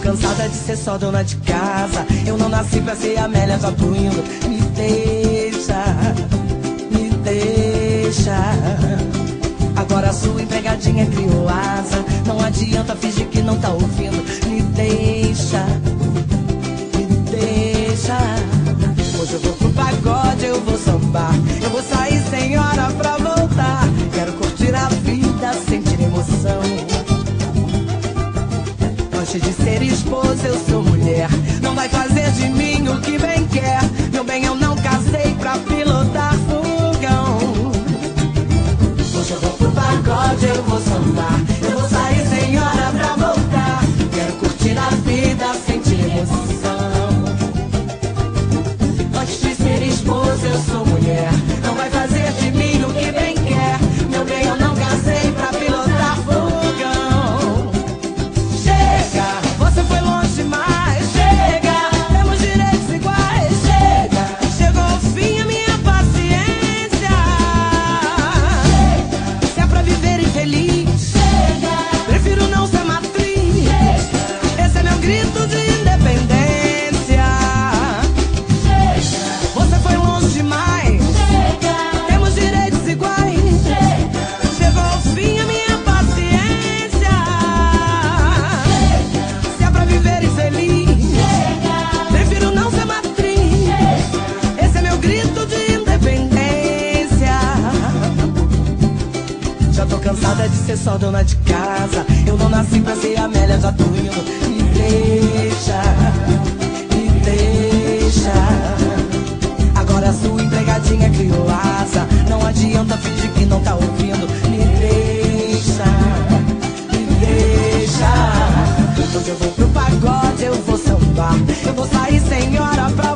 cansada de ser só dona de casa. Eu não nasci pra ser Amélia, já tô indo. Me deixa, me deixa. Agora a sua empregadinha criou asa. Não adianta fingir que não tá ouvindo. Me deixa, me deixa. Hoje eu vou pro pagode, eu vou sambar. Eu vou sair sem hora pra voltar. Quero curtir a vida, sentir emoção. Antes de ser esposa, eu sou mulher. Não vai fazer de mim o que bem quer. Meu bem, eu não casei pra pilotar fogão. Hoje eu vou pro pagode, eu vou sambar. Eu vou sair sem hora pra voltar. Quero curtir a vida, sentir emoção. Antes de ser esposa, eu sou mulher. Não vai fazer de mim o que bem quer. Meu bem, eu não casei pra pilotar fogão. Chega, você foi longe demais. Chega, temos direitos iguais. Chega, chegou ao fim a minha paciência. Chega, se é pra viver infeliz. Chega, prefiro não ser matriz. Chega, esse é meu grito de independência. Chega, você foi longe demais. Chega, temos direitos iguais. Chega, chegou ao fim a minha paciência. Chega, se é pra viver infeliz. Chega, prefiro não ser matriz. Chega, esse é meu grito de independência. Já tô cansada de ser só dona de casa. Eu não nasci pra ser Amélia, já tô indo. Me deixa, me deixa. Agora a sua empregadinha criou asa. Não adianta fingir que não tá ouvindo. Me deixa, me deixa. Hoje eu vou pro pagode, eu vou sambar. Eu vou sair sem hora pra